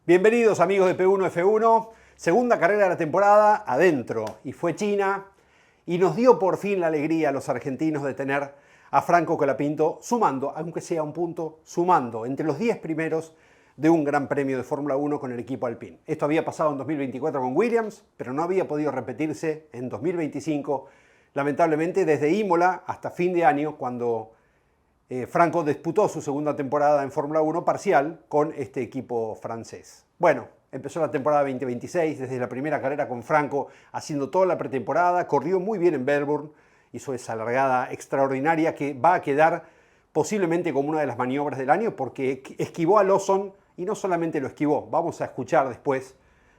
Bienvenidos amigos de P1 F1, segunda carrera de la temporada adentro, y fue China, y nos dio por fin la alegría a los argentinos de tener a Franco Colapinto sumando, aunque sea un punto, sumando entre los 10 primeros de un gran premio de Fórmula 1 con el equipo Alpine. Esto había pasado en 2024 con Williams, pero no había podido repetirse en 2025, lamentablemente desde Imola hasta fin de año, cuando Franco disputó su segunda temporada en Fórmula 1 parcial con este equipo francés. Bueno, empezó la temporada 2026, desde la primera carrera con Franco, haciendo toda la pretemporada, corrió muy bien en Melbourne, hizo esa largada extraordinaria que va a quedar posiblemente como una de las maniobras del año porque esquivó a Lawson y no solamente lo esquivó, vamos a escuchar después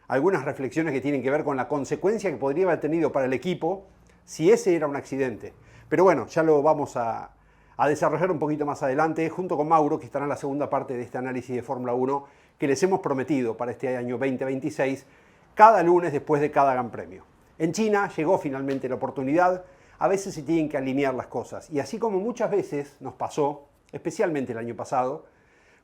algunas reflexiones que tienen que ver con la consecuencia que podría haber tenido para el equipo si ese era un accidente. Pero bueno, ya lo vamos a desarrollar un poquito más adelante, junto con Mauro, que estará en la segunda parte de este análisis de Fórmula 1, que les hemos prometido para este año 2026, cada lunes después de cada Gran Premio. En China llegó finalmente la oportunidad, a veces se tienen que alinear las cosas, y así como muchas veces nos pasó, especialmente el año pasado,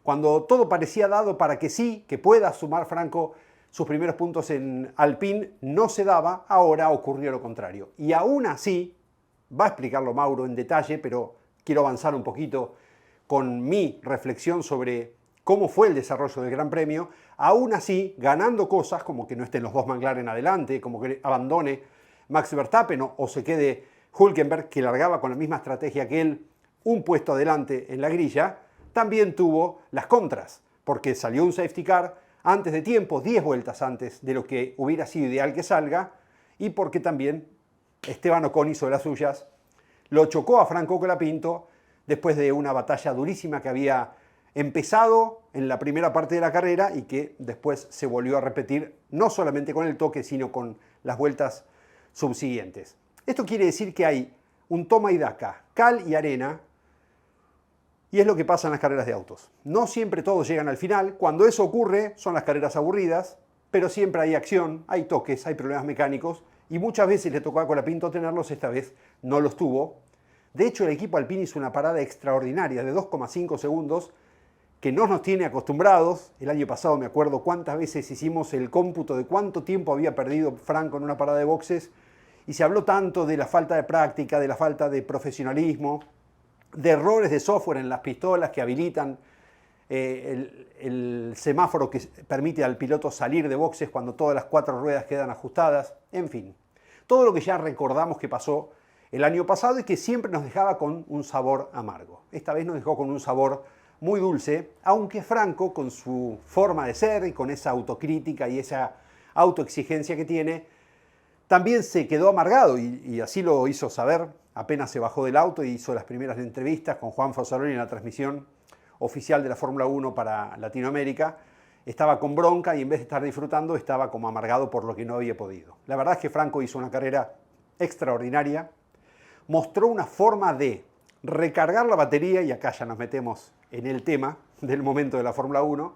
cuando todo parecía dado para que sí, que pueda sumar Franco sus primeros puntos en Alpine, no se daba, ahora ocurrió lo contrario. Y aún así, va a explicarlo Mauro en detalle, pero quiero avanzar un poquito con mi reflexión sobre cómo fue el desarrollo del Gran Premio, aún así ganando cosas como que no estén los dos McLaren adelante, como que abandone Max Verstappen o se quede Hülkenberg, que largaba con la misma estrategia que él, un puesto adelante en la grilla, también tuvo las contras, porque salió un safety car antes de tiempo, 10 vueltas antes de lo que hubiera sido ideal que salga, y porque también Esteban Ocon hizo de las suyas, lo chocó a Franco Colapinto después de una batalla durísima que había empezado en la primera parte de la carrera y que después se volvió a repetir, no solamente con el toque, sino con las vueltas subsiguientes. Esto quiere decir que hay un toma y daca, cal y arena, y es lo que pasa en las carreras de autos. No siempre todos llegan al final, cuando eso ocurre son las carreras aburridas, pero siempre hay acción, hay toques, hay problemas mecánicos, y muchas veces le tocó a Colapinto tenerlos, esta vez no los tuvo. De hecho, el equipo Alpine hizo una parada extraordinaria de 2,5 segundos, que no nos tiene acostumbrados. El año pasado me acuerdo cuántas veces hicimos el cómputo de cuánto tiempo había perdido Franco en una parada de boxes, y se habló tanto de la falta de práctica, de la falta de profesionalismo, de errores de software en las pistolas que habilitan el semáforo que permite al piloto salir de boxes cuando todas las 4 ruedas quedan ajustadas, en fin. Todo lo que ya recordamos que pasó el año pasado y que siempre nos dejaba con un sabor amargo. Esta vez nos dejó con un sabor muy dulce, aunque Franco, con su forma de ser y con esa autocrítica y esa autoexigencia que tiene, también se quedó amargado y así lo hizo saber apenas se bajó del auto y hizo las primeras entrevistas con Juan Fosaroli en la transmisión oficial de la Fórmula 1 para Latinoamérica. Estaba con bronca y en vez de estar disfrutando estaba como amargado por lo que no había podido. La verdad es que Franco hizo una carrera extraordinaria, mostró una forma de recargar la batería, y acá ya nos metemos en el tema del momento de la Fórmula 1,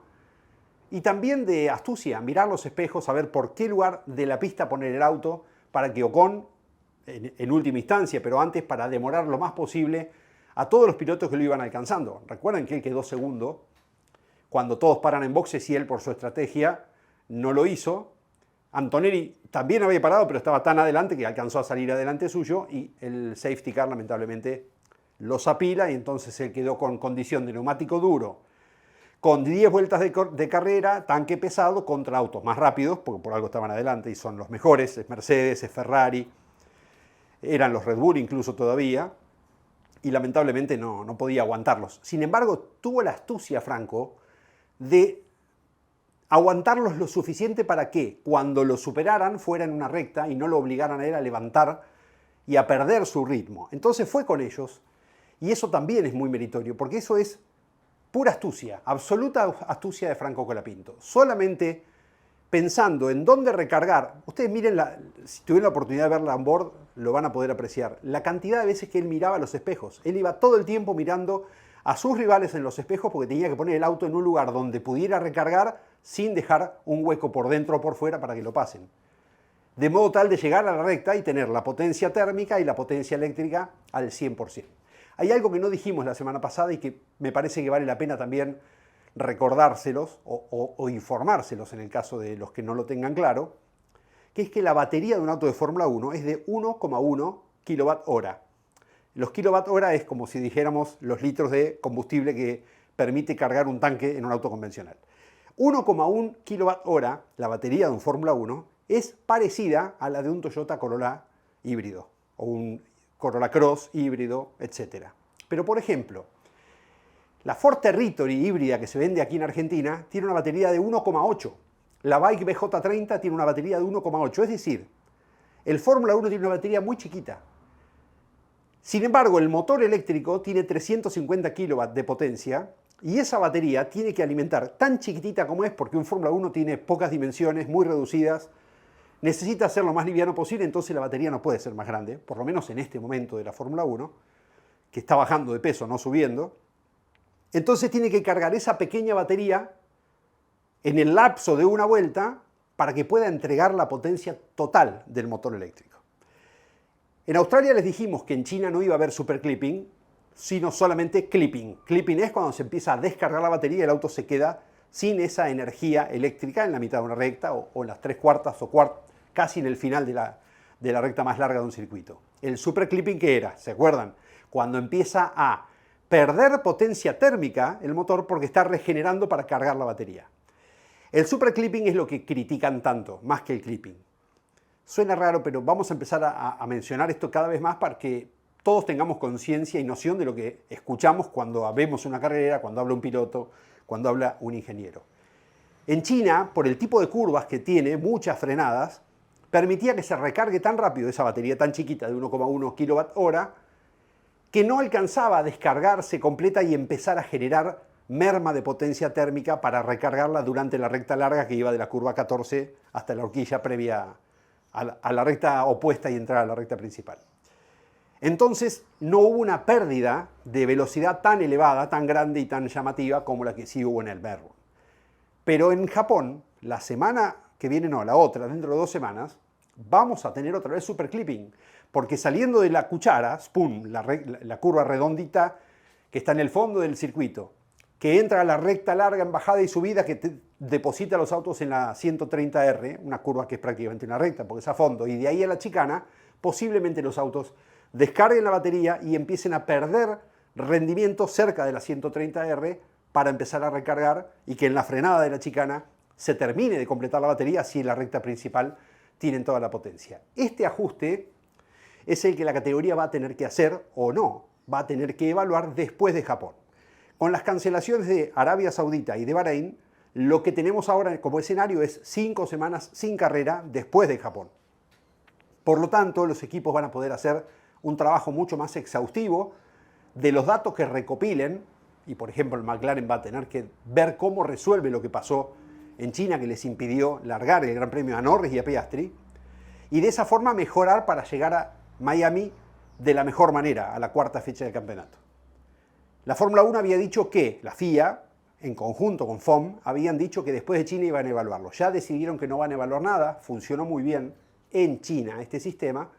y también de astucia, mirar los espejos, saber por qué lugar de la pista poner el auto para que Ocon, en última instancia, pero antes para demorar lo más posible a todos los pilotos que lo iban alcanzando. Recuerden que él quedó segundo cuando todos paran en boxes y él por su estrategia no lo hizo. Antonelli también había parado, pero estaba tan adelante que alcanzó a salir adelante suyo y el safety car lamentablemente lo zapila y entonces él quedó con condición de neumático duro, con 10 vueltas de carrera, tanque pesado contra autos más rápidos, porque por algo estaban adelante y son los mejores, es Mercedes, es Ferrari, eran los Red Bull incluso todavía, y lamentablemente no podía aguantarlos. Sin embargo, tuvo la astucia Franco de aguantarlos lo suficiente para que cuando lo superaran fuera en una recta y no lo obligaran a él a levantar y a perder su ritmo. Entonces fue con ellos, y eso también es muy meritorio, porque eso es pura astucia, absoluta astucia de Franco Colapinto. Solamente pensando en dónde recargar. Ustedes miren, si tuvieron la oportunidad de verla on board, lo van a poder apreciar. La cantidad de veces que él miraba los espejos. Él iba todo el tiempo mirando a sus rivales en los espejos porque tenía que poner el auto en un lugar donde pudiera recargar sin dejar un hueco por dentro o por fuera para que lo pasen. De modo tal de llegar a la recta y tener la potencia térmica y la potencia eléctrica al 100%. Hay algo que no dijimos la semana pasada y que me parece que vale la pena también recordárselos o informárselos en el caso de los que no lo tengan claro, que es que la batería de un auto de Fórmula 1 es de 1,1 kWh. Los kWh es como si dijéramos los litros de combustible que permite cargar un tanque en un auto convencional. 1,1 kWh, la batería de un Fórmula 1, es parecida a la de un Toyota Corolla híbrido o un Corolla Cross híbrido, etc. Pero por ejemplo, la Ford Territory híbrida que se vende aquí en Argentina tiene una batería de 1,8. La Bike BJ30 tiene una batería de 1,8. Es decir, el Fórmula 1 tiene una batería muy chiquita. Sin embargo, el motor eléctrico tiene 350 kW de potencia y esa batería tiene que alimentar tan chiquitita como es, porque un Fórmula 1 tiene pocas dimensiones, muy reducidas, necesita ser lo más liviano posible, entonces la batería no puede ser más grande, por lo menos en este momento de la Fórmula 1, que está bajando de peso, no subiendo. Entonces tiene que cargar esa pequeña batería en el lapso de una vuelta para que pueda entregar la potencia total del motor eléctrico. En Australia les dijimos que en China no iba a haber superclipping, sino solamente clipping. Clipping es cuando se empieza a descargar la batería y el auto se queda sin esa energía eléctrica en la mitad de una recta o en las 3/4 o casi en el final de la recta más larga de un circuito. El superclipping, ¿qué era? ¿Se acuerdan? Cuando empieza a perder potencia térmica el motor porque está regenerando para cargar la batería. El superclipping es lo que critican tanto, más que el clipping. Suena raro, pero vamos a empezar a mencionar esto cada vez más para que todos tengamos conciencia y noción de lo que escuchamos cuando vemos una carrera, cuando habla un piloto, cuando habla un ingeniero. En China, por el tipo de curvas que tiene, muchas frenadas, permitía que se recargue tan rápido esa batería tan chiquita de 1,1 kWh que no alcanzaba a descargarse completa y empezar a generar merma de potencia térmica para recargarla durante la recta larga que iba de la curva 14 hasta la horquilla previa a la recta opuesta y entrar a la recta principal. Entonces no hubo una pérdida de velocidad tan elevada, tan grande y tan llamativa como la que sí hubo en el Melbourne. Pero en Japón, la semana que viene, no, la otra, dentro de 2 semanas, vamos a tener otra vez superclipping, porque saliendo de la cuchara, spoon, la curva redondita que está en el fondo del circuito, que entra a la recta larga en bajada y subida que deposita los autos en la 130R, una curva que es prácticamente una recta porque es a fondo, y de ahí a la chicana, posiblemente los autos descarguen la batería y empiecen a perder rendimiento cerca de la 130R para empezar a recargar y que en la frenada de la chicana se termine de completar la batería si en la recta principal tienen toda la potencia. Este ajuste es el que la categoría va a tener que hacer o no, va a tener que evaluar después de Japón. Con las cancelaciones de Arabia Saudita y de Bahrein, lo que tenemos ahora como escenario es 5 semanas sin carrera después de Japón. Por lo tanto, los equipos van a poder hacer un trabajo mucho más exhaustivo de los datos que recopilen, y por ejemplo el McLaren va a tener que ver cómo resuelve lo que pasó en China que les impidió largar el Gran Premio a Norris y a Piastri, y de esa forma mejorar para llegar a Miami de la mejor manera, a la 4ª fecha del campeonato. La Fórmula 1 había dicho que, la FIA, en conjunto con FOM, habían dicho que después de China iban a evaluarlo. Ya decidieron que no van a evaluar nada, funcionó muy bien en China este sistema,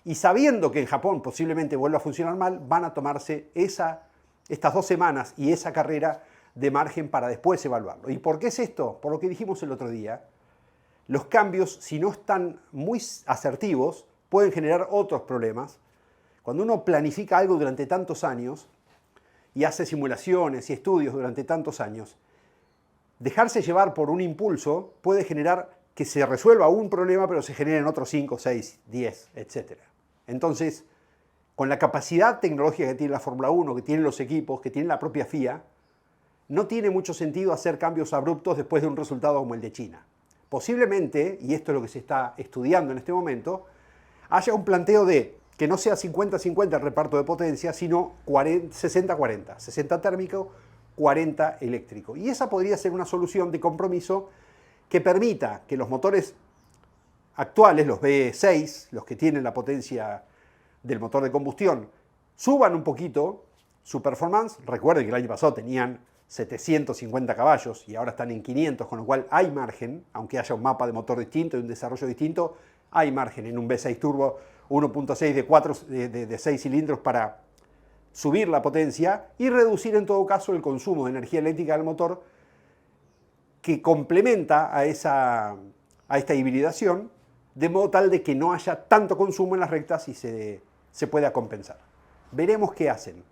y sabiendo que en Japón posiblemente vuelva a funcionar mal, van a tomarse estas 2 semanas y esa carrera de margen para después evaluarlo. ¿Y por qué es esto? Por lo que dijimos el otro día, los cambios, si no están muy asertivos, pueden generar otros problemas. Cuando uno planifica algo durante tantos años y hace simulaciones y estudios durante tantos años, dejarse llevar por un impulso puede generar que se resuelva un problema, pero se generen otros 5, 6, 10, etc. Entonces, con la capacidad tecnológica que tiene la Fórmula 1, que tienen los equipos, que tiene la propia FIA, no tiene mucho sentido hacer cambios abruptos después de un resultado como el de China. Posiblemente, y esto es lo que se está estudiando en este momento, haya un planteo de que no sea 50-50 el reparto de potencia, sino 60-40, 60 térmico, 40 eléctrico. Y esa podría ser una solución de compromiso que permita que los motores actuales, los V6, los que tienen la potencia del motor de combustión, suban un poquito su performance. Recuerden que el año pasado tenían 750 caballos y ahora están en 500, con lo cual hay margen, aunque haya un mapa de motor distinto y un desarrollo distinto, hay margen en un V6 turbo 1.6 de 6 cilindros para subir la potencia y reducir en todo caso el consumo de energía eléctrica del motor, que complementa a esta hibridación, de modo tal de que no haya tanto consumo en las rectas y se pueda compensar. Veremos qué hacen.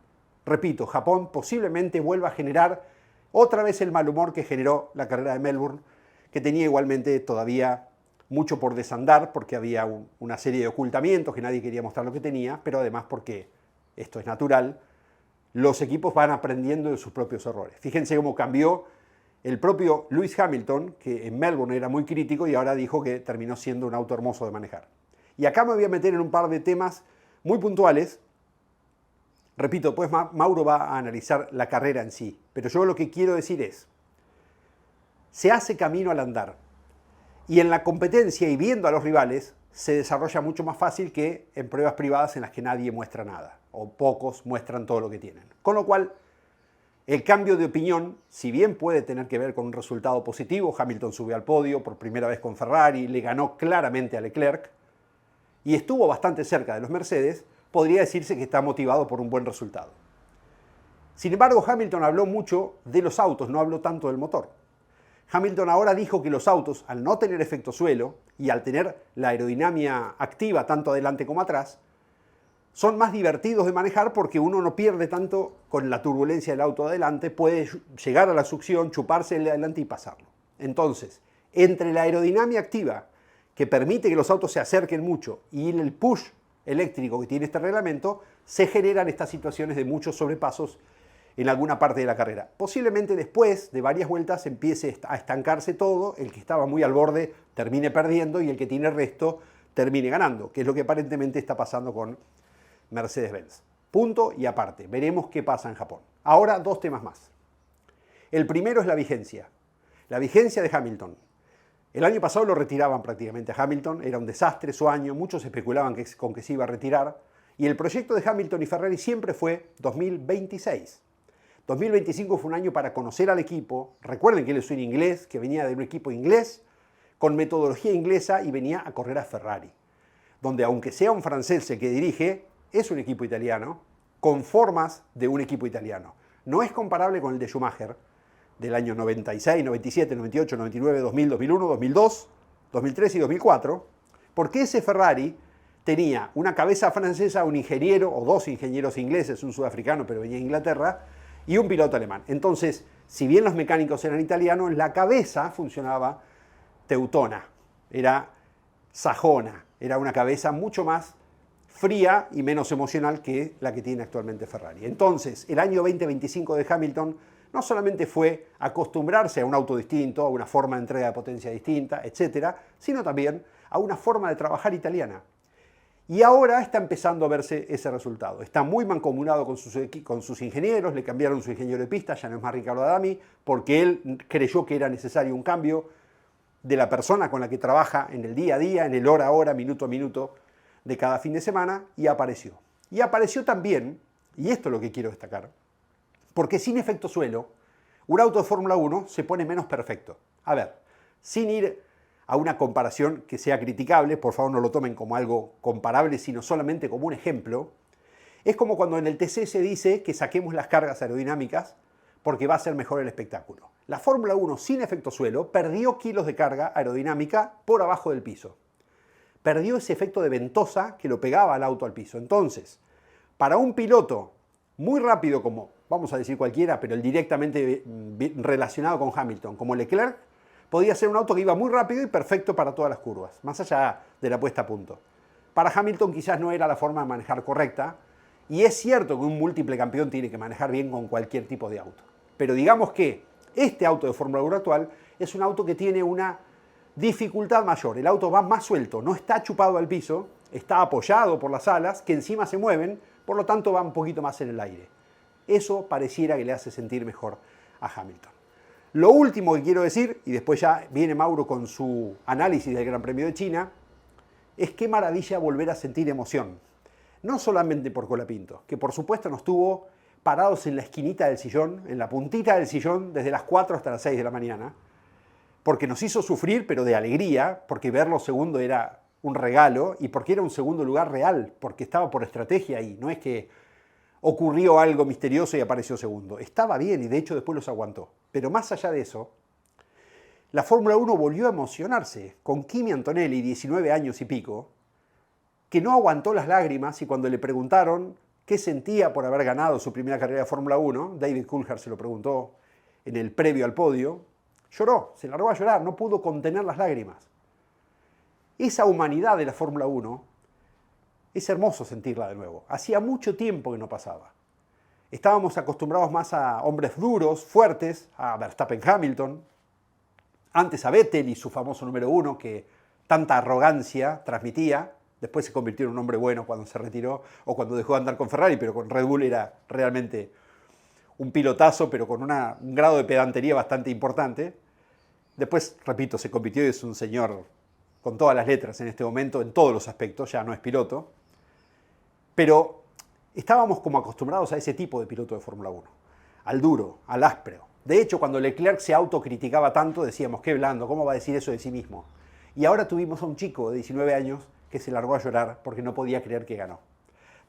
Repito, Japón posiblemente vuelva a generar otra vez el mal humor que generó la carrera de Melbourne, que tenía igualmente todavía mucho por desandar, porque había una serie de ocultamientos que nadie quería mostrar lo que tenía, pero además porque, esto es natural, los equipos van aprendiendo de sus propios errores. Fíjense cómo cambió el propio Lewis Hamilton, que en Melbourne era muy crítico y ahora dijo que terminó siendo un auto hermoso de manejar. Y acá me voy a meter en un par de temas muy puntuales. Repito, pues Mauro va a analizar la carrera en sí, pero yo lo que quiero decir es, se hace camino al andar y en la competencia y viendo a los rivales se desarrolla mucho más fácil que en pruebas privadas en las que nadie muestra nada o pocos muestran todo lo que tienen. Con lo cual, el cambio de opinión, si bien puede tener que ver con un resultado positivo, Hamilton subió al podio por primera vez con Ferrari, le ganó claramente a Leclerc y estuvo bastante cerca de los Mercedes, podría decirse que está motivado por un buen resultado. Sin embargo, Hamilton habló mucho de los autos, no habló tanto del motor. Hamilton ahora dijo que los autos, al no tener efecto suelo y al tener la aerodinámica activa tanto adelante como atrás, son más divertidos de manejar porque uno no pierde tanto con la turbulencia del auto adelante, puede llegar a la succión, chuparse el de adelante y pasarlo. Entonces, entre la aerodinámica activa, que permite que los autos se acerquen mucho, y el push eléctrico que tiene este reglamento, se generan estas situaciones de muchos sobrepasos en alguna parte de la carrera. Posiblemente después de varias vueltas empiece a estancarse todo, el que estaba muy al borde termine perdiendo y el que tiene el resto termine ganando, que es lo que aparentemente está pasando con Mercedes-Benz. Punto y aparte. Veremos qué pasa en Japón. Ahora, dos temas más. El primero es la vigencia. La vigencia de Hamilton. El año pasado lo retiraban prácticamente a Hamilton, era un desastre su año, muchos especulaban con que se iba a retirar, y el proyecto de Hamilton y Ferrari siempre fue 2026. 2025 fue un año para conocer al equipo. Recuerden que él es un inglés, que venía de un equipo inglés, con metodología inglesa y venía a correr a Ferrari, donde aunque sea un francés el que dirige, es un equipo italiano, con formas de un equipo italiano. No es comparable con el de Schumacher, del año 96, 97, 98, 99, 2000, 2001, 2002, 2003 y 2004, porque ese Ferrari tenía una cabeza francesa, un ingeniero o dos ingenieros ingleses, un sudafricano pero venía de Inglaterra, y un piloto alemán. Entonces, si bien los mecánicos eran italianos, la cabeza funcionaba teutona, era sajona, era una cabeza mucho más fría y menos emocional que la que tiene actualmente Ferrari. Entonces, el año 2025 de Hamilton no solamente fue acostumbrarse a un auto distinto, a una forma de entrega de potencia distinta, etc., sino también a una forma de trabajar italiana. Y ahora está empezando a verse ese resultado. Está muy mancomunado con sus ingenieros, le cambiaron su ingeniero de pista, ya no es más Ricardo Adami, porque él creyó que era necesario un cambio de la persona con la que trabaja en el día a día, en el hora a hora, minuto a minuto de cada fin de semana, y apareció. Y apareció también, y esto es lo que quiero destacar, porque sin efecto suelo, un auto de Fórmula 1 se pone menos perfecto. A ver, sin ir a una comparación que sea criticable, por favor no lo tomen como algo comparable, sino solamente como un ejemplo, es como cuando en el TC se dice que saquemos las cargas aerodinámicas porque va a ser mejor el espectáculo. La Fórmula 1 sin efecto suelo perdió kilos de carga aerodinámica por abajo del piso. Perdió ese efecto de ventosa que lo pegaba al auto al piso. Entonces, para un piloto muy rápido como, vamos a decir cualquiera, pero el directamente relacionado con Hamilton, como Leclerc, podía ser un auto que iba muy rápido y perfecto para todas las curvas, más allá de la puesta a punto. Para Hamilton quizás no era la forma de manejar correcta, y es cierto que un múltiple campeón tiene que manejar bien con cualquier tipo de auto. Pero digamos que este auto de Fórmula 1 actual es un auto que tiene una dificultad mayor. El auto va más suelto, no está chupado al piso, está apoyado por las alas, que encima se mueven, por lo tanto va un poquito más en el aire. Eso pareciera que le hace sentir mejor a Hamilton. Lo último que quiero decir, y después ya viene Mauro con su análisis del Gran Premio de China, es qué maravilla volver a sentir emoción. No solamente por Colapinto, que por supuesto nos tuvo parados en la esquinita del sillón, en la puntita del sillón, desde las 4 hasta las 6 de la mañana, porque nos hizo sufrir, pero de alegría, porque verlo segundo era un regalo, y porque era un segundo lugar real, porque estaba por estrategia ahí. No es que ocurrió algo misterioso y apareció segundo. Estaba bien y de hecho después los aguantó. Pero más allá de eso, la Fórmula 1 volvió a emocionarse con Kimi Antonelli, 19 años y pico, que no aguantó las lágrimas y cuando le preguntaron qué sentía por haber ganado su primera carrera de Fórmula 1, David Coulthard se lo preguntó en el previo al podio, lloró, se largó a llorar, no pudo contener las lágrimas. Esa humanidad de la Fórmula 1 es hermoso sentirla de nuevo. Hacía mucho tiempo que no pasaba. Estábamos acostumbrados más a hombres duros, fuertes, a Verstappen, Hamilton, antes a Vettel y su famoso número 1 que tanta arrogancia transmitía. Después se convirtió en un hombre bueno cuando se retiró o cuando dejó de andar con Ferrari, pero con Red Bull era realmente un pilotazo, pero con un grado de pedantería bastante importante. Después, repito, se convirtió y es un señor con todas las letras en este momento, en todos los aspectos, ya no es piloto. Pero estábamos como acostumbrados a ese tipo de piloto de Fórmula 1, al duro, al áspero. De hecho, cuando Leclerc se autocriticaba tanto, decíamos, qué blando, ¿cómo va a decir eso de sí mismo? Y ahora tuvimos a un chico de 19 años que se largó a llorar porque no podía creer que ganó.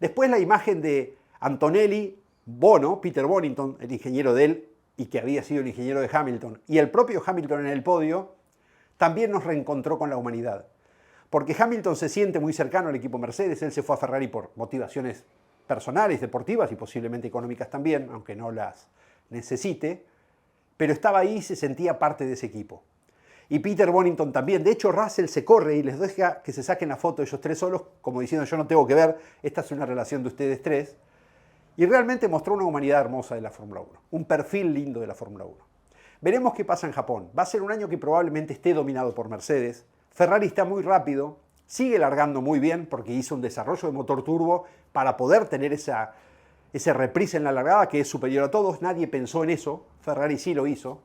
Después la imagen de Antonelli, Bono, Peter Bonington, el ingeniero de él y que había sido el ingeniero de Hamilton, y el propio Hamilton en el podio, también nos reencontró con la humanidad. Porque Hamilton se siente muy cercano al equipo Mercedes, él se fue a Ferrari por motivaciones personales, deportivas y posiblemente económicas también, aunque no las necesite, pero estaba ahí y se sentía parte de ese equipo. Y Peter Bonington también. De hecho, Russell se corre y les deja que se saquen la foto ellos tres solos, como diciendo, yo no tengo que ver, esta es una relación de ustedes tres. Y realmente mostró una humanidad hermosa de la Fórmula 1, un perfil lindo de la Fórmula 1. Veremos qué pasa en Japón. Va a ser un año que probablemente esté dominado por Mercedes. Ferrari está muy rápido, sigue largando muy bien porque hizo un desarrollo de motor turbo para poder tener ese reprise en la largada que es superior a todos. Nadie pensó en eso, Ferrari sí lo hizo.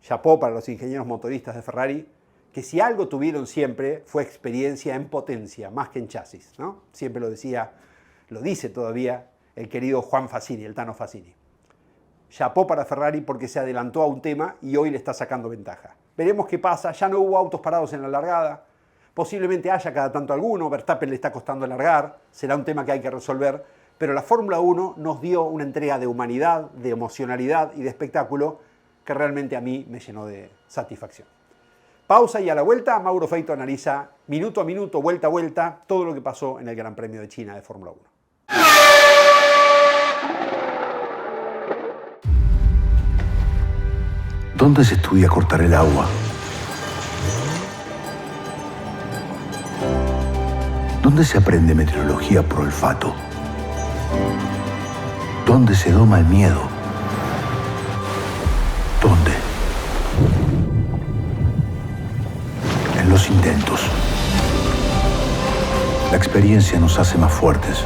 Chapó para los ingenieros motoristas de Ferrari, que si algo tuvieron siempre fue experiencia en potencia, más que en chasis, ¿no? Siempre lo decía, lo dice todavía el querido Juan Facini, el Tano Facini. Chapó para Ferrari porque se adelantó a un tema y hoy le está sacando ventaja. Veremos qué pasa, ya no hubo autos parados en la largada, posiblemente haya cada tanto alguno, Verstappen le está costando largar, será un tema que hay que resolver, pero la Fórmula 1 nos dio una entrega de humanidad, de emocionalidad y de espectáculo que realmente a mí me llenó de satisfacción. Pausa y a la vuelta, Mauro Feito analiza minuto a minuto, vuelta a vuelta, todo lo que pasó en el Gran Premio de China de Fórmula 1. ¿Dónde se estudia cortar el agua? ¿Dónde se aprende meteorología por olfato? ¿Dónde se doma el miedo? ¿Dónde? En los intentos. La experiencia nos hace más fuertes.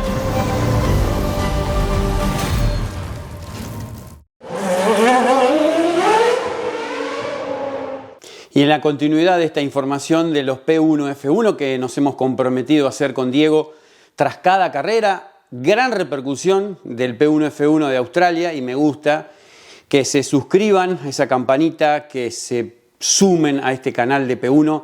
Y en la continuidad de esta información de los P1 F1 que nos hemos comprometido a hacer con Diego tras cada carrera, gran repercusión del P1 F1 de Australia y me gusta que se suscriban a esa campanita, que se sumen a este canal de P1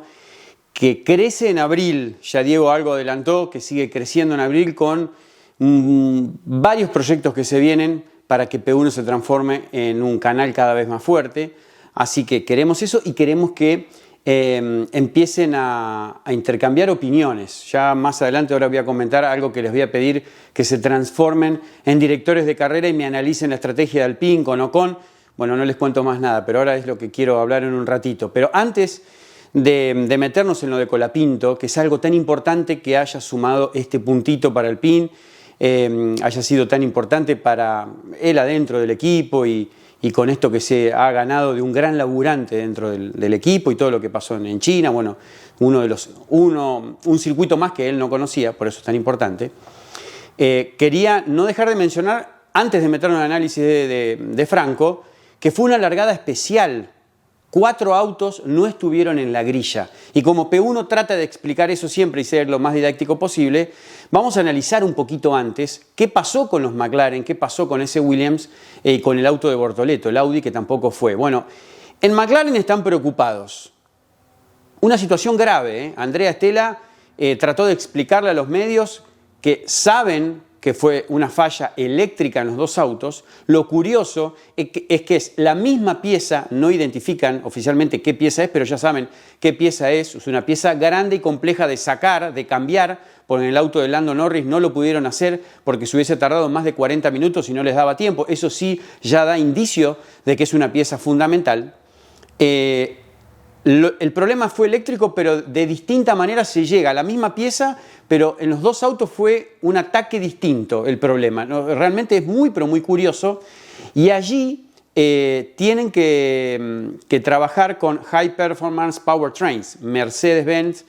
que crece en abril, ya Diego algo adelantó, que sigue creciendo en abril con varios proyectos que se vienen para que P1 se transforme en un canal cada vez más fuerte. Así que queremos eso y queremos que empiecen a intercambiar opiniones. Ya más adelante ahora voy a comentar algo que les voy a pedir que se transformen en directores de carrera y me analicen la estrategia de Alpine con Ocon. Bueno, no les cuento más nada, pero ahora es lo que quiero hablar en un ratito. Pero antes de meternos en lo de Colapinto, que es algo tan importante que haya sumado este puntito para Alpine, haya sido tan importante para él adentro del equipo y con esto que se ha ganado de un gran laburante dentro del equipo y todo lo que pasó en China, bueno, un circuito más que él no conocía, por eso es tan importante. Quería no dejar de mencionar, antes de meternos en el análisis de Franco, que fue una largada especial. 4 autos no estuvieron en la grilla. Y como P1 trata de explicar eso siempre y ser lo más didáctico posible, vamos a analizar un poquito antes qué pasó con los McLaren, qué pasó con ese Williams y con el auto de Bortoleto, el Audi, que tampoco fue. Bueno, en McLaren están preocupados. Una situación grave, ¿eh? Andrea Stella trató de explicarle a los medios que saben que fue una falla eléctrica en los dos autos. Lo curioso es que es la misma pieza, no identifican oficialmente qué pieza es, pero ya saben qué pieza es. Es una pieza grande y compleja de sacar, de cambiar, porque en el auto de Lando Norris no lo pudieron hacer porque se hubiese tardado más de 40 minutos y no les daba tiempo. Eso sí, ya da indicio de que es una pieza fundamental. El problema fue eléctrico, pero de distinta manera se llega a la misma pieza, pero en los dos autos fue un ataque distinto el problema. Realmente es muy, pero muy curioso. Y allí tienen que trabajar con High Performance Powertrains, Mercedes-Benz,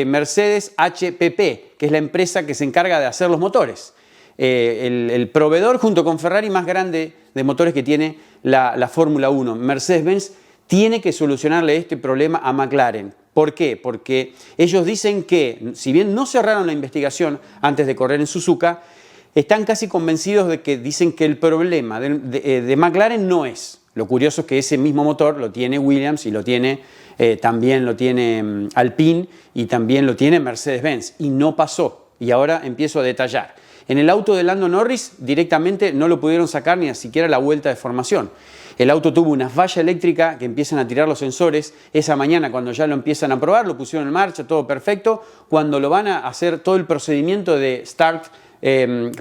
Mercedes HPP, que es la empresa que se encarga de hacer los motores. El proveedor junto con Ferrari más grande de motores que tiene la Fórmula 1. Mercedes-Benz tiene que solucionarle este problema a McLaren. ¿Por qué? Porque ellos dicen que, si bien no cerraron la investigación antes de correr en Suzuka, están casi convencidos de que dicen que el problema de McLaren no es. Lo curioso es que ese mismo motor lo tiene Williams y también lo tiene Alpine y también lo tiene Mercedes-Benz. Y no pasó. Y ahora empiezo a detallar. En el auto de Lando Norris directamente no lo pudieron sacar ni siquiera la vuelta de formación. El auto tuvo una falla eléctrica que empiezan a tirar los sensores. Esa mañana, cuando ya lo empiezan a probar, lo pusieron en marcha, todo perfecto. Cuando lo van a hacer todo el procedimiento de start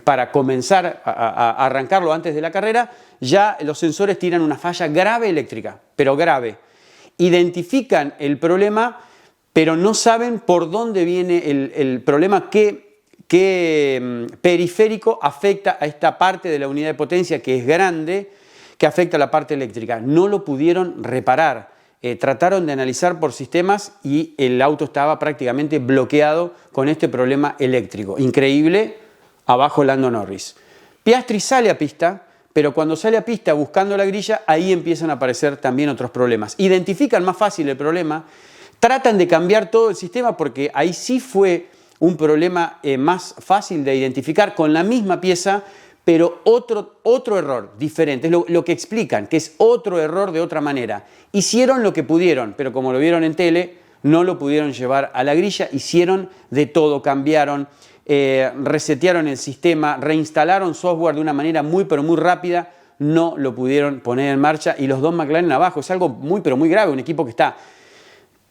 para comenzar a arrancarlo antes de la carrera, ya los sensores tiran una falla grave eléctrica, pero grave. Identifican el problema, pero no saben por dónde viene el problema, qué periférico afecta a esta parte de la unidad de potencia que es grande, que afecta a la parte eléctrica. No lo pudieron reparar. Trataron de analizar por sistemas y el auto estaba prácticamente bloqueado con este problema eléctrico. Increíble, abajo Lando Norris. Piastri sale a pista, pero cuando sale a pista buscando la grilla, ahí empiezan a aparecer también otros problemas. Identifican más fácil el problema, tratan de cambiar todo el sistema porque ahí sí fue un problema más fácil de identificar con la misma pieza, pero otro error diferente, es lo que explican, que es otro error de otra manera. Hicieron lo que pudieron, pero como lo vieron en tele, no lo pudieron llevar a la grilla, hicieron de todo, cambiaron, resetearon el sistema, reinstalaron software de una manera muy pero muy rápida, no lo pudieron poner en marcha y los dos McLaren abajo. Es algo muy pero muy grave, un equipo que está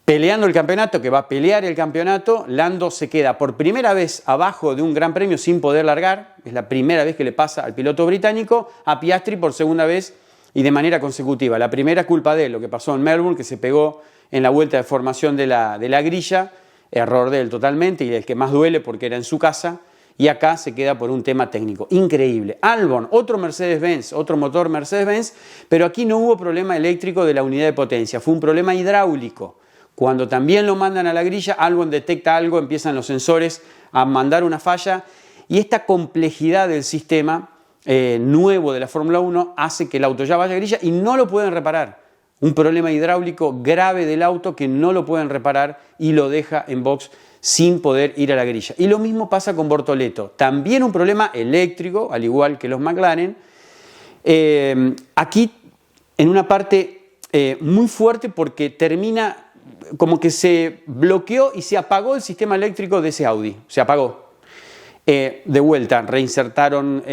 peleando el campeonato, que va a pelear el campeonato. Lando se queda por primera vez abajo de un gran premio sin poder largar. Es la primera vez que le pasa al piloto británico. A Piastri por segunda vez y de manera consecutiva. La primera culpa de él, lo que pasó en Melbourne, que se pegó en la vuelta de formación de la grilla. Error de él totalmente y el que más duele porque era en su casa. Y acá se queda por un tema técnico. Increíble. Albon, otro Mercedes-Benz, otro motor Mercedes-Benz, pero aquí no hubo problema eléctrico de la unidad de potencia. Fue un problema hidráulico. Cuando también lo mandan a la grilla, Albon detecta algo, empiezan los sensores a mandar una falla y esta complejidad del sistema nuevo de la Fórmula 1 hace que el auto ya vaya a grilla y no lo pueden reparar. Un problema hidráulico grave del auto que no lo pueden reparar y lo deja en box sin poder ir a la grilla. Y lo mismo pasa con Bortoleto. También un problema eléctrico, al igual que los McLaren. Aquí en una parte muy fuerte porque termina como que se bloqueó y se apagó el sistema eléctrico de ese Audi, se apagó. De vuelta, reinsertaron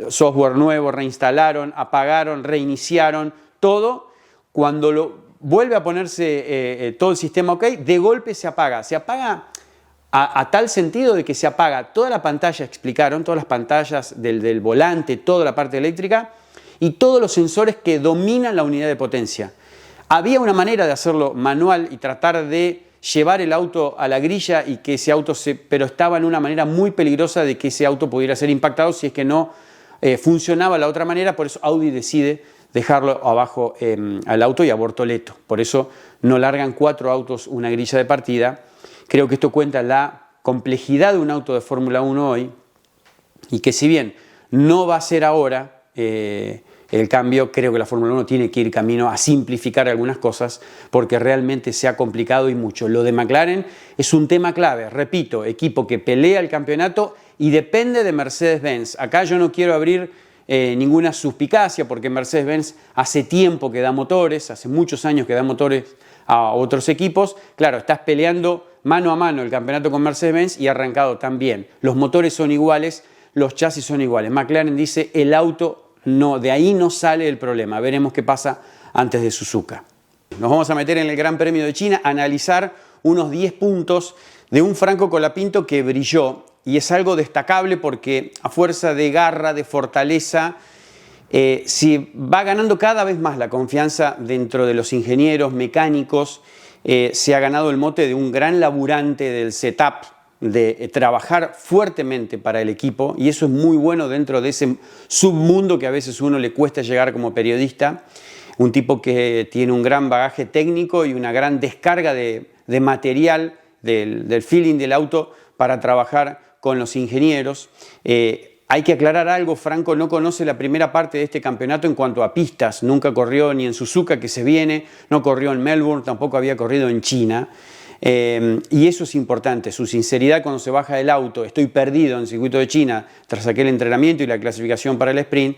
software nuevo, reinstalaron, apagaron, reiniciaron, todo. Cuando vuelve a ponerse todo el sistema ok, de golpe se apaga. Se apaga a tal sentido de que se apaga toda la pantalla, explicaron, todas las pantallas del volante, toda la parte eléctrica y todos los sensores que dominan la unidad de potencia. Había una manera de hacerlo manual y tratar de llevar el auto a la grilla y que ese auto pero estaba en una manera muy peligrosa de que ese auto pudiera ser impactado si es que no funcionaba la otra manera. Por eso Audi decide dejarlo abajo al auto y a Bortoleto. Por eso no largan 4 autos una grilla de partida. Creo que esto cuenta la complejidad de un auto de Fórmula 1 hoy y que si bien no va a ser ahora el cambio, creo que la Fórmula 1 tiene que ir camino a simplificar algunas cosas porque realmente se ha complicado y mucho. Lo de McLaren es un tema clave, repito, equipo que pelea el campeonato y depende de Mercedes-Benz. Acá yo no quiero abrir ninguna suspicacia porque Mercedes-Benz hace tiempo que da motores, hace muchos años que da motores a otros equipos. Claro, estás peleando mano a mano el campeonato con Mercedes-Benz y ha arrancado también. Los motores son iguales, los chasis son iguales. McLaren dice el auto no, de ahí no sale el problema. Veremos qué pasa antes de Suzuka. Nos vamos a meter en el Gran Premio de China a analizar unos 10 puntos de un Franco Colapinto que brilló, y es algo destacable porque a fuerza de garra, de fortaleza, si va ganando cada vez más la confianza dentro de los ingenieros, mecánicos, se ha ganado el mote de un gran laburante del setup, de trabajar fuertemente para el equipo, y eso es muy bueno dentro de ese submundo que a veces uno le cuesta llegar como periodista. Un tipo que tiene un gran bagaje técnico y una gran descarga de material del feeling del auto para trabajar con los ingenieros. Hay que aclarar algo, Franco no conoce la primera parte de este campeonato en cuanto a pistas. Nunca corrió ni en Suzuka, que se viene, no corrió en Melbourne, tampoco había corrido en China. Y eso es importante, su sinceridad cuando se baja del auto. Estoy perdido en el circuito de China tras aquel entrenamiento y la clasificación para el sprint.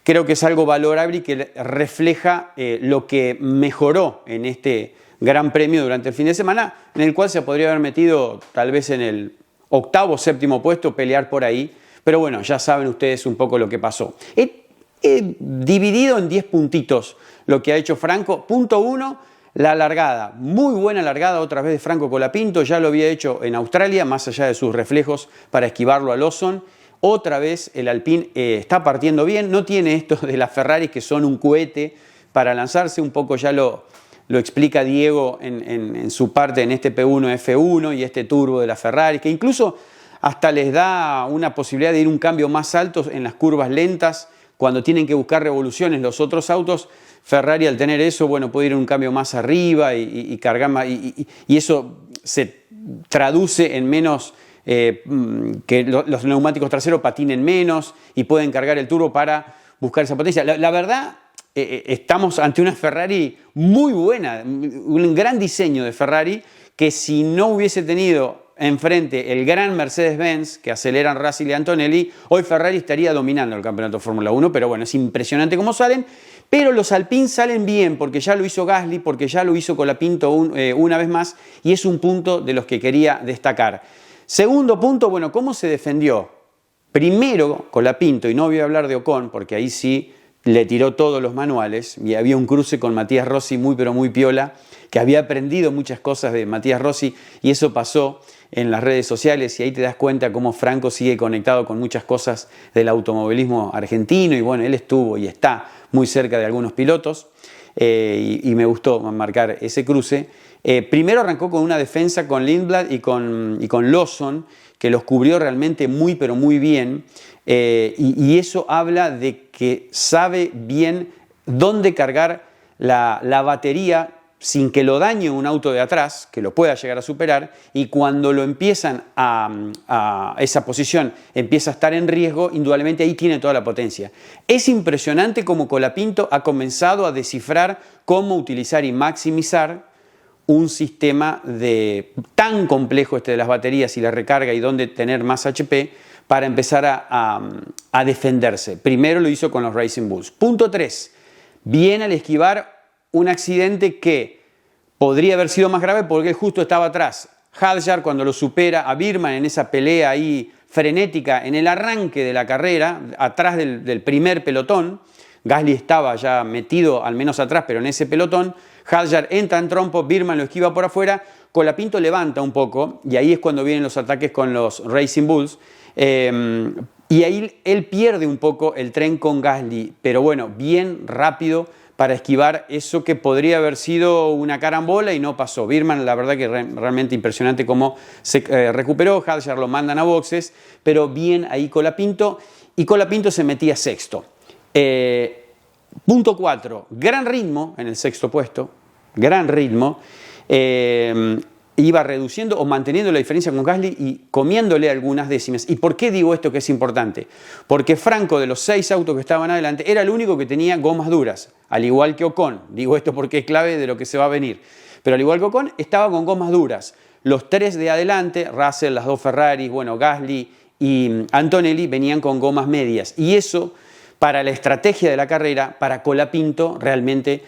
Creo que es algo valorable y que refleja lo que mejoró en este Gran Premio durante el fin de semana, en el cual se podría haber metido tal vez en el octavo o séptimo puesto, pelear por ahí. Pero bueno, ya saben ustedes un poco lo que pasó. He dividido en 10 puntitos lo que ha hecho Franco. Punto 1, la largada. Muy buena largada otra vez de Franco Colapinto. Ya lo había hecho en Australia, más allá de sus reflejos para esquivarlo a Lawson. Otra vez el Alpine está partiendo bien. No tiene esto de las Ferraris que son un cohete para lanzarse. Un poco ya lo explica Diego en su parte en este P1 F1 y este turbo de la Ferrari, que incluso hasta les da una posibilidad de ir un cambio más alto en las curvas lentas cuando tienen que buscar revoluciones los otros autos. Ferrari, al tener eso, bueno, puede ir un cambio más arriba y cargar más, y eso se traduce en menos, que los neumáticos traseros patinen menos y pueden cargar el turbo para buscar esa potencia. La verdad, estamos ante una Ferrari muy buena, un gran diseño de Ferrari, que si no hubiese tenido enfrente el gran Mercedes-Benz que aceleran Russell y Antonelli, hoy Ferrari estaría dominando el campeonato de Fórmula 1, pero bueno, es impresionante cómo salen. Pero los Alpine salen bien porque ya lo hizo Gasly, porque ya lo hizo Colapinto una vez más, y es un punto de los que quería destacar. Segundo punto, bueno, ¿cómo se defendió? Primero Colapinto, y no voy a hablar de Ocon porque ahí sí le tiró todos los manuales, y había un cruce con Matías Rossi muy pero muy piola, que había aprendido muchas cosas de Matías Rossi, y eso pasó en las redes sociales, y ahí te das cuenta cómo Franco sigue conectado con muchas cosas del automovilismo argentino, y bueno, él estuvo y está muy cerca de algunos pilotos, y me gustó marcar ese cruce. Primero arrancó con una defensa con Lindblad y con Lawson, que los cubrió realmente muy pero muy bien, y eso habla de que sabe bien dónde cargar la batería sin que lo dañe un auto de atrás, que lo pueda llegar a superar, y cuando lo empiezan a esa posición empieza a estar en riesgo, indudablemente ahí tiene toda la potencia. Es impresionante cómo Colapinto ha comenzado a descifrar cómo utilizar y maximizar un sistema tan complejo de las baterías y la recarga y dónde tener más HP para empezar a defenderse. Primero lo hizo con los Racing Bulls. Punto 3. Bien al esquivar un accidente que podría haber sido más grave porque él justo estaba atrás. Hadjar, cuando lo supera a Birman en esa pelea ahí frenética en el arranque de la carrera, atrás del primer pelotón, Gasly estaba ya metido al menos atrás, pero en ese pelotón, Hadjar entra en trompo, Birman lo esquiva por afuera, Colapinto levanta un poco, y ahí es cuando vienen los ataques con los Racing Bulls, y ahí él pierde un poco el tren con Gasly, pero bueno, bien rápido para esquivar eso que podría haber sido una carambola y no pasó. Birman, la verdad que realmente impresionante cómo se recuperó, Hadjar lo mandan a boxes, pero bien ahí Colapinto, y Colapinto se metía sexto. Punto 4, gran ritmo en el sexto puesto, gran ritmo, iba reduciendo o manteniendo la diferencia con Gasly y comiéndole algunas décimas. ¿Y por qué digo esto que es importante? Porque Franco, de los 6 autos que estaban adelante, era el único que tenía gomas duras, al igual que Ocon. Digo esto porque es clave de lo que se va a venir. Pero al igual que Ocon, estaba con gomas duras. Los 3 de adelante, Russell, las 2 Ferraris, bueno, Gasly y Antonelli, venían con gomas medias. Y eso, para la estrategia de la carrera, para Colapinto, realmente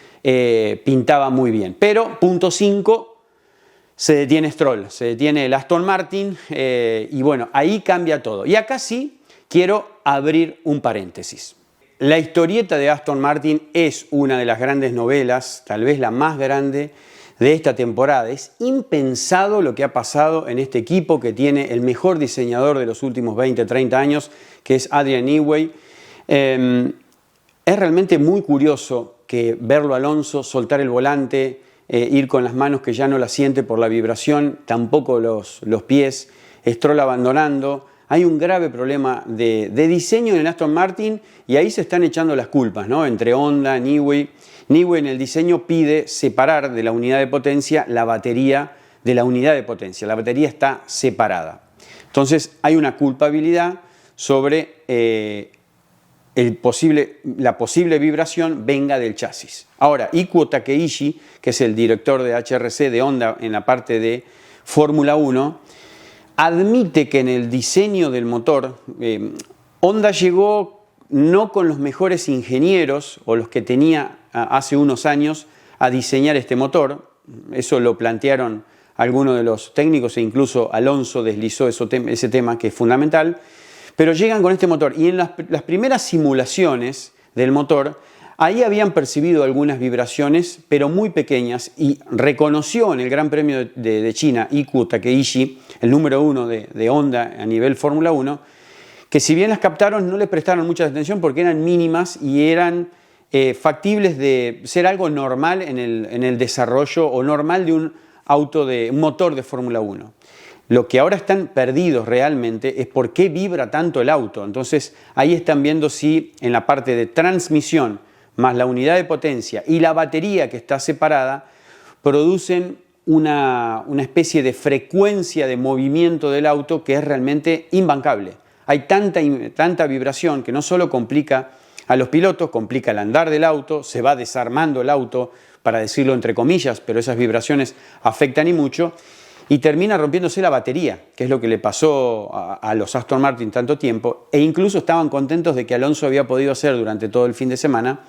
pintaba muy bien. Pero, punto 5, se detiene Stroll, se detiene el Aston Martin, y bueno, ahí cambia todo. Y acá sí, quiero abrir un paréntesis. La historieta de Aston Martin es una de las grandes novelas, tal vez la más grande de esta temporada. Es impensado lo que ha pasado en este equipo que tiene el mejor diseñador de los últimos 20, 30 años, que es Adrian Newey. Es realmente muy curioso que verlo a Alonso soltar el volante, ir con las manos que ya no las siente por la vibración, tampoco los pies, Stroll abandonando. Hay un grave problema de diseño en el Aston Martin y ahí se están echando las culpas, ¿no? Entre Honda, Newey. Newey en el diseño pide separar de la unidad de potencia la batería de la unidad de potencia. La batería está separada. Entonces hay una culpabilidad sobre la posible vibración venga del chasis. Ahora, Ikuo Takeishi, que es el director de HRC de Honda en la parte de Fórmula 1, admite que en el diseño del motor, Honda llegó no con los mejores ingenieros o los que tenía hace unos años a diseñar este motor. Eso lo plantearon algunos de los técnicos e incluso Alonso deslizó ese tema que es fundamental. Pero llegan con este motor y en las primeras simulaciones del motor, ahí habían percibido algunas vibraciones, pero muy pequeñas, y reconoció en el Gran Premio de China, Ikuo Takeishi, el número 1 de Honda a nivel Fórmula 1, que si bien las captaron, no les prestaron mucha atención porque eran mínimas y eran factibles de ser algo normal en el desarrollo o normal de un motor de Fórmula 1. Lo que ahora están perdidos realmente es por qué vibra tanto el auto. Entonces ahí están viendo si en la parte de transmisión más la unidad de potencia y la batería que está separada producen una especie de frecuencia de movimiento del auto que es realmente imbancable. Hay tanta vibración que no solo complica a los pilotos, complica el andar del auto, se va desarmando el auto, para decirlo entre comillas, pero esas vibraciones afectan y mucho, y termina rompiéndose la batería, que es lo que le pasó a los Aston Martin tanto tiempo, e incluso estaban contentos de que Alonso había podido hacer durante todo el fin de semana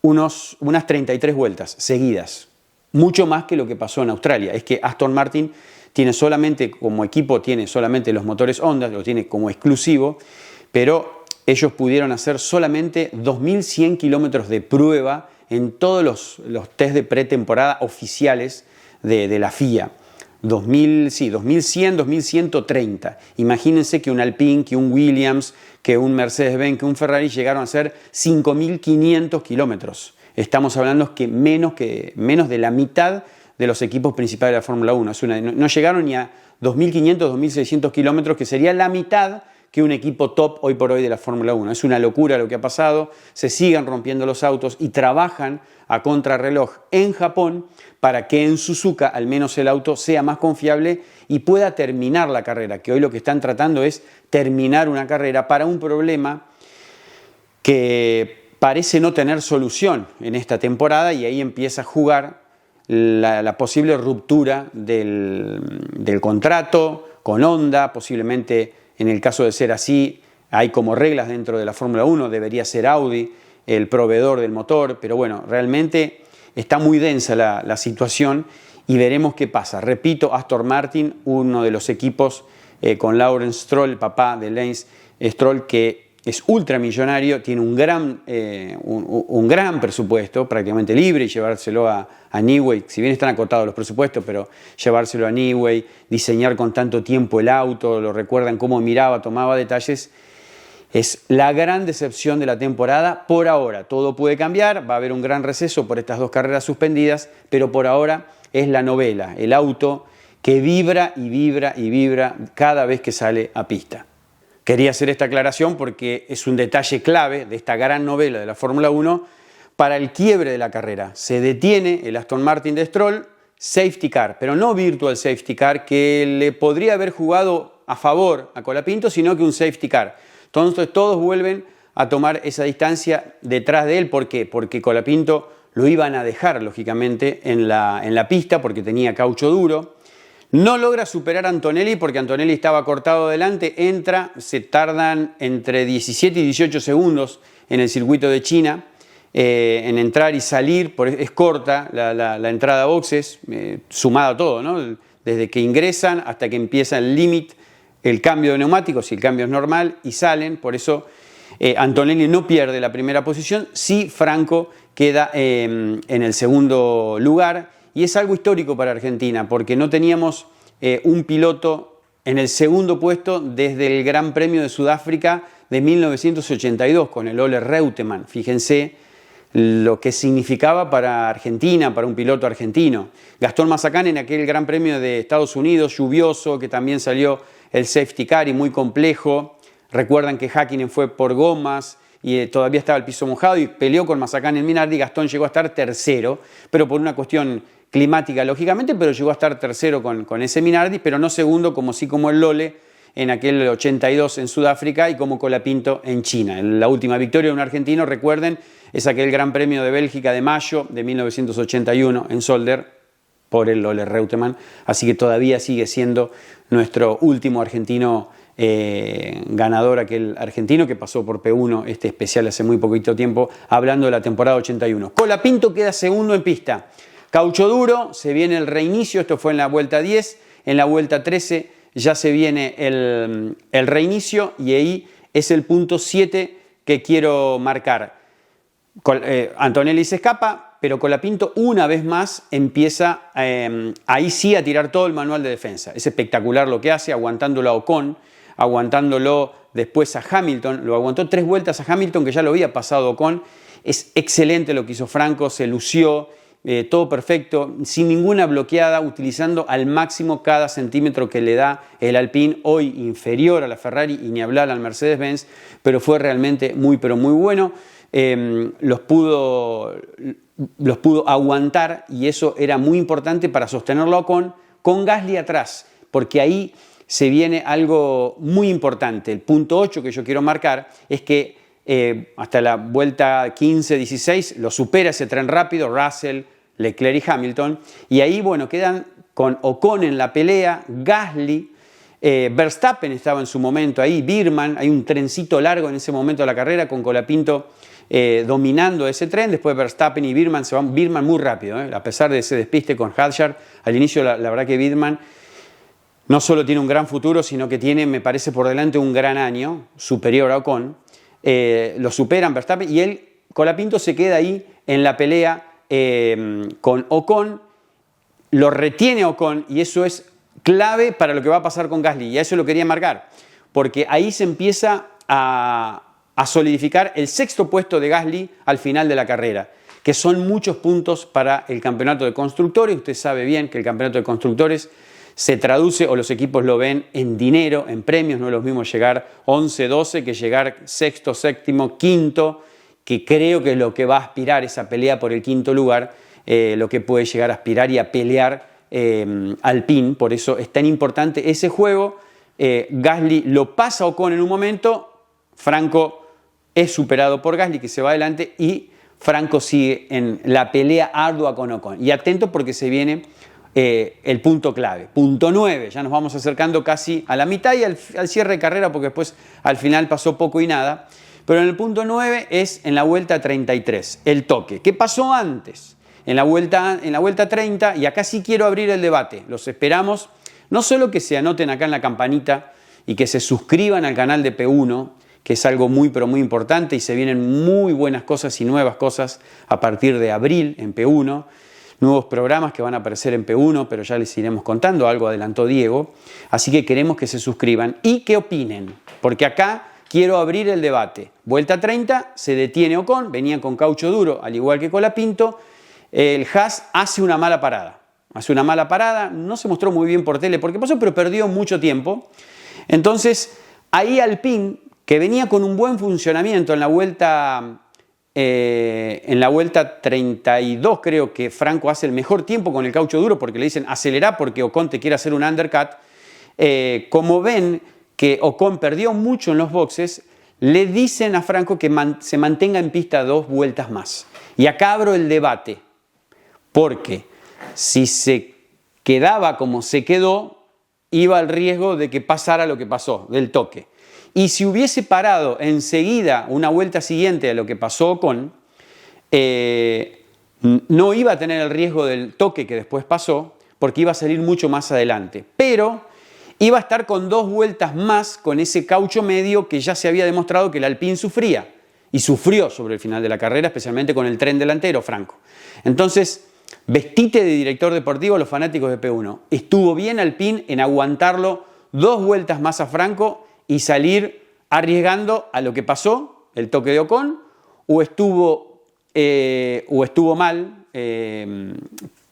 unas 33 vueltas seguidas, mucho más que lo que pasó en Australia. Es que Aston Martin tiene solamente, como equipo, tiene solamente los motores Honda, lo tiene como exclusivo, pero ellos pudieron hacer solamente 2.100 kilómetros de prueba en todos los test de pretemporada oficiales de la FIA. 2100, 2130. Imagínense que un Alpine, que un Williams, que un Mercedes-Benz, que un Ferrari llegaron a hacer 5.500 kilómetros. Estamos hablando que menos de la mitad de los equipos principales de la Fórmula 1. No llegaron ni a 2.500, 2.600 kilómetros, que sería la mitad que un equipo top hoy por hoy de la Fórmula 1. Es una locura lo que ha pasado, se siguen rompiendo los autos y trabajan a contrarreloj en Japón para que en Suzuka al menos el auto sea más confiable y pueda terminar la carrera, que hoy lo que están tratando es terminar una carrera para un problema que parece no tener solución en esta temporada, y ahí empieza a jugar la posible ruptura del contrato con Honda. Posiblemente, en el caso de ser así, hay como reglas dentro de la Fórmula 1, debería ser Audi el proveedor del motor, pero bueno, realmente está muy densa la situación y veremos qué pasa. Repito, Aston Martin, uno de los equipos con Lawrence Stroll, el papá de Lance Stroll, que es ultramillonario, tiene un gran presupuesto, prácticamente libre, y llevárselo a Newey, si bien están acotados los presupuestos, pero llevárselo a Newey, diseñar con tanto tiempo el auto, lo recuerdan cómo miraba, tomaba detalles, es la gran decepción de la temporada por ahora. Todo puede cambiar, va a haber un gran receso por estas dos carreras suspendidas, pero por ahora es la novela, el auto que vibra y vibra y vibra cada vez que sale a pista. Quería hacer esta aclaración porque es un detalle clave de esta gran novela de la Fórmula 1 para el quiebre de la carrera. Se detiene el Aston Martin de Stroll, safety car, pero no virtual safety car, que le podría haber jugado a favor a Colapinto, sino que un safety car. Entonces todos vuelven a tomar esa distancia detrás de él. ¿Por qué? Porque Colapinto lo iban a dejar, lógicamente, en la pista porque tenía caucho duro. No logra superar a Antonelli porque Antonelli estaba cortado delante, entra, se tardan entre 17 y 18 segundos en el circuito de China en entrar y salir, es corta la entrada a boxes, sumado a todo, ¿no? Desde que ingresan hasta que empieza el límite el cambio de neumáticos, si el cambio es normal, y salen. Por eso Antonelli no pierde la primera posición, sí Franco queda en el segundo lugar. Y es algo histórico para Argentina, porque no teníamos un piloto en el segundo puesto desde el Gran Premio de Sudáfrica de 1982 con el Ole Reutemann. Fíjense lo que significaba para Argentina, para un piloto argentino. Gastón Mazacán en aquel Gran Premio de Estados Unidos, lluvioso, que también salió el safety car y muy complejo. Recuerdan que Häkkinen fue por gomas y todavía estaba el piso mojado y peleó con Mazacán en Minardi. Gastón llegó a estar tercero, pero por una cuestión climática, lógicamente, pero llegó a estar tercero con ese Minardi, pero no segundo como sí como el Lole en aquel 82 en Sudáfrica y como Colapinto en China. La última victoria de un argentino, recuerden, es aquel Gran Premio de Bélgica de mayo de 1981 en Zolder por el Ole Reutemann, así que todavía sigue siendo nuestro último argentino ganador, aquel argentino que pasó por P1, este especial hace muy poquito tiempo, hablando de la temporada 81. Colapinto queda segundo en pista. Caucho duro, se viene el reinicio, esto fue en la vuelta 10, en la vuelta 13 ya se viene el reinicio y ahí es el punto 7 que quiero marcar. Antonelli se escapa, pero Colapinto una vez más empieza ahí sí a tirar todo el manual de defensa. Es espectacular lo que hace, aguantándolo a Ocon, aguantándolo después a Hamilton, lo aguantó 3 vueltas a Hamilton que ya lo había pasado Ocon. Es excelente lo que hizo Franco, se lució. Todo perfecto, sin ninguna bloqueada, utilizando al máximo cada centímetro que le da el Alpine, hoy inferior a la Ferrari y ni hablar al Mercedes-Benz, pero fue realmente muy bueno. Los pudo aguantar y eso era muy importante para sostenerlo con Gasly atrás, porque ahí se viene algo muy importante. El punto 8 que yo quiero marcar es que hasta la vuelta 15-16 lo supera ese tren rápido, Russell, Leclerc y Hamilton, y ahí bueno, quedan con Ocon en la pelea, Gasly, Verstappen estaba en su momento ahí, Birman, hay un trencito largo en ese momento de la carrera con Colapinto dominando ese tren. Después Verstappen y Birman se van, Birman muy rápido, a pesar de ese despiste con Hadjar, al inicio la verdad que Birman no solo tiene un gran futuro, sino que tiene, me parece, por delante un gran año, superior a Ocon, lo superan Verstappen y Colapinto se queda ahí en la pelea con Ocon, lo retiene Ocon y eso es clave para lo que va a pasar con Gasly, y a eso lo quería marcar, porque ahí se empieza a solidificar el 6º puesto de Gasly al final de la carrera, que son muchos puntos para el campeonato de constructores. Usted sabe bien que el campeonato de constructores se traduce, o los equipos lo ven, en dinero, en premios. No es lo mismo llegar 11, 12 que llegar 6º, 7º, 5º, que creo que es lo que va a aspirar esa pelea por el 5º lugar, lo que puede llegar a aspirar y a pelear Alpine. Por eso es tan importante ese juego. Gasly lo pasa a Ocon en un momento, Franco es superado por Gasly, que se va adelante, y Franco sigue en la pelea ardua con Ocon. Y atento porque se viene el punto clave, punto 9, ya nos vamos acercando casi a la mitad y al cierre de carrera, porque después al final pasó poco y nada. Pero en el punto 9 es en la vuelta 33, el toque. ¿Qué pasó antes? En la vuelta 30, y acá sí quiero abrir el debate. Los esperamos, no solo que se anoten acá en la campanita y que se suscriban al canal de P1, que es algo muy pero muy importante, y se vienen muy buenas cosas y nuevas cosas a partir de abril en P1. Nuevos programas que van a aparecer en P1, pero ya les iremos contando, algo adelantó Diego. Así que queremos que se suscriban y que opinen, porque acá quiero abrir el debate. Vuelta 30, se detiene Ocon, venía con caucho duro, al igual que Colapinto. El Haas hace una mala parada, no se mostró muy bien por tele porque pasó, pero perdió mucho tiempo. Entonces, ahí Alpine, que venía con un buen funcionamiento en la vuelta 32, creo que Franco hace el mejor tiempo con el caucho duro porque le dicen acelera porque Ocon te quiere hacer un undercut. Como ven que Ocon perdió mucho en los boxes, le dicen a Franco que se mantenga en pista 2 vueltas más. Y acá abro el debate, porque si se quedaba como se quedó, iba al riesgo de que pasara lo que pasó, del toque. Y si hubiese parado enseguida una vuelta siguiente a lo que pasó Ocon, no iba a tener el riesgo del toque que después pasó, porque iba a salir mucho más adelante. Pero iba a estar con 2 vueltas más con ese caucho medio que ya se había demostrado que el Alpine sufría. Y sufrió sobre el final de la carrera, especialmente con el tren delantero, Franco. Entonces, vestite de director deportivo los fanáticos de P1. Estuvo bien Alpine en aguantarlo 2 vueltas más a Franco y salir arriesgando a lo que pasó, el toque de Ocon, o estuvo mal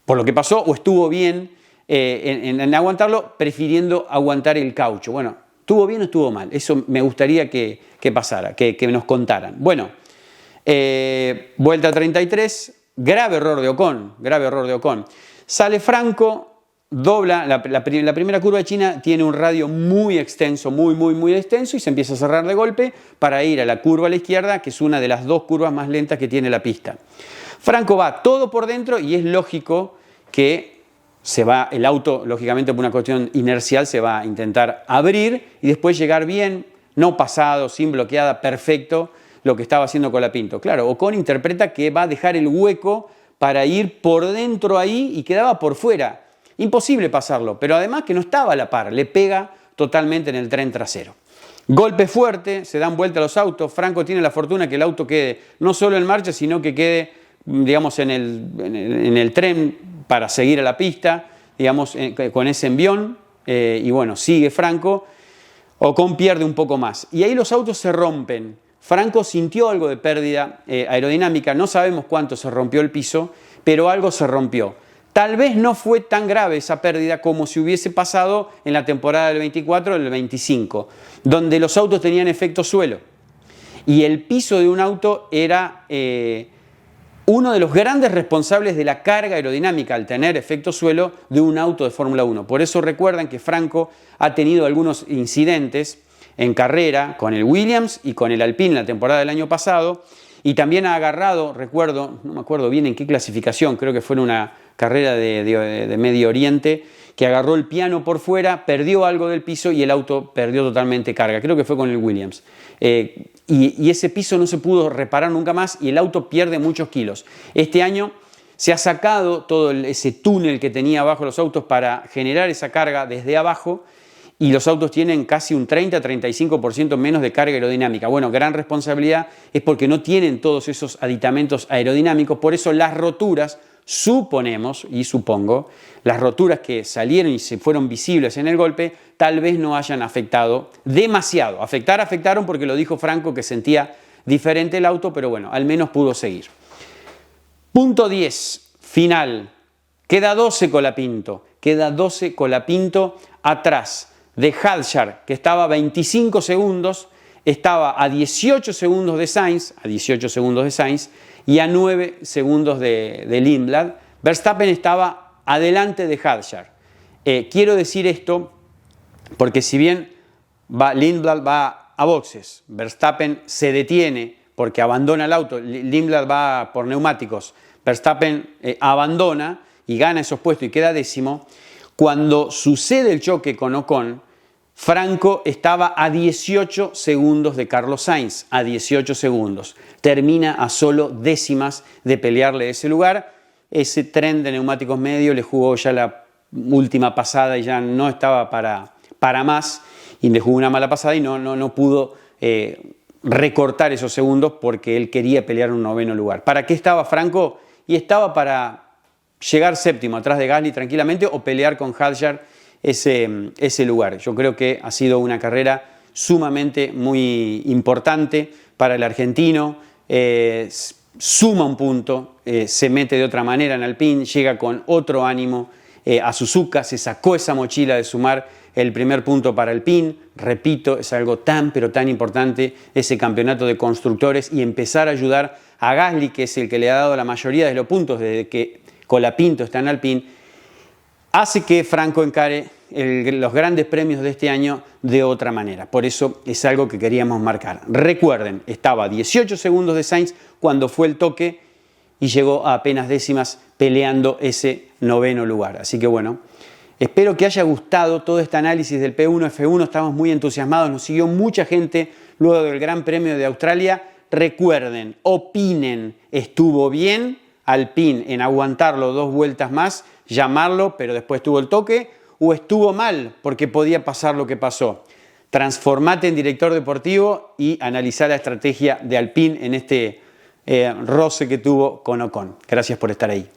por lo que pasó, o estuvo bien en aguantarlo, prefiriendo aguantar el caucho. Bueno, ¿estuvo bien o estuvo mal? Eso me gustaría que pasara, que nos contaran. Bueno, vuelta 33, grave error de Ocon. Sale Franco, dobla, la primera curva de China tiene un radio muy extenso, muy extenso, y se empieza a cerrar de golpe para ir a la curva a la izquierda, que es una de las 2 curvas más lentas que tiene la pista. Franco va todo por dentro y es lógico que el auto, lógicamente por una cuestión inercial, se va a intentar abrir y después llegar bien, no pasado, sin bloqueada, perfecto, lo que estaba haciendo Colapinto. Claro, Ocon interpreta que va a dejar el hueco para ir por dentro ahí y quedaba por fuera. Imposible pasarlo, pero además que no estaba a la par, le pega totalmente en el tren trasero. Golpe fuerte, se dan vuelta los autos, Franco tiene la fortuna que el auto quede no solo en marcha, sino que quede, digamos, en el tren para seguir a la pista, digamos, con ese envión, y bueno, sigue Franco. Ocon pierde un poco más. Y ahí los autos se rompen. Franco sintió algo de pérdida aerodinámica, no sabemos cuánto se rompió el piso, pero algo se rompió. Tal vez no fue tan grave esa pérdida como si hubiese pasado en la temporada del 24 o del 25, donde los autos tenían efecto suelo. Y el piso de un auto era uno de los grandes responsables de la carga aerodinámica al tener efecto suelo de un auto de Fórmula 1. Por eso recuerdan que Franco ha tenido algunos incidentes en carrera con el Williams y con el Alpine la temporada del año pasado, y también ha agarrado, recuerdo, no me acuerdo bien en qué clasificación, creo que fue en una carrera de Medio Oriente, que agarró el piano por fuera, perdió algo del piso y el auto perdió totalmente carga. Creo que fue con el Williams. Y ese piso no se pudo reparar nunca más y el auto pierde muchos kilos. Este año se ha sacado todo ese túnel que tenía abajo los autos para generar esa carga desde abajo, y los autos tienen casi un 30-35% menos de carga aerodinámica. Bueno, gran responsabilidad es porque no tienen todos esos aditamentos aerodinámicos, por eso las roturas, suponemos y supongo, las roturas que salieron y se fueron visibles en el golpe, tal vez no hayan afectado demasiado. Afectaron porque lo dijo Franco, que sentía diferente el auto, pero bueno, al menos pudo seguir. Punto 10, final. Queda 12 Colapinto atrás de Hadjar, que estaba a 25 segundos, estaba a 18 segundos de Sainz, y a 9 segundos de Lindblad. Verstappen estaba adelante de Hadjar. Quiero decir esto porque si bien Lindblad va a boxes, Verstappen se detiene porque abandona el auto, Lindblad va por neumáticos, Verstappen abandona y gana esos puestos y queda décimo. Cuando sucede el choque con Ocon, Franco estaba a 18 segundos de Carlos Sainz, a 18 segundos. Termina a solo décimas de pelearle ese lugar. Ese tren de neumáticos medios le jugó ya la última pasada y ya no estaba para más, y le jugó una mala pasada y no pudo recortar esos segundos porque él quería pelear un 9º lugar. ¿Para qué estaba Franco? Y estaba para llegar séptimo atrás de Gasly tranquilamente o pelear con Hadjar ese lugar. Yo creo que ha sido una carrera sumamente muy importante para el argentino. Suma un punto, se mete de otra manera en Alpine, llega con otro ánimo a Suzuka, se sacó esa mochila de sumar el primer punto para Alpine. Repito, es algo tan pero tan importante ese campeonato de constructores y empezar a ayudar a Gasly, que es el que le ha dado la mayoría de los puntos desde que Colapinto está en Alpine, hace que Franco encare los grandes premios de este año de otra manera. Por eso es algo que queríamos marcar. Recuerden, estaba a 18 segundos de Sainz cuando fue el toque y llegó a apenas décimas peleando ese 9º lugar. Así que bueno, espero que haya gustado todo este análisis del P1 F1. Estamos muy entusiasmados, nos siguió mucha gente luego del Gran Premio de Australia. Recuerden, opinen, ¿estuvo bien Alpine en aguantarlo 2 vueltas más, llamarlo, pero después tuvo el toque, o estuvo mal porque podía pasar lo que pasó? Transformate en director deportivo y analizá la estrategia de Alpine en este roce que tuvo con Ocon. Gracias por estar ahí.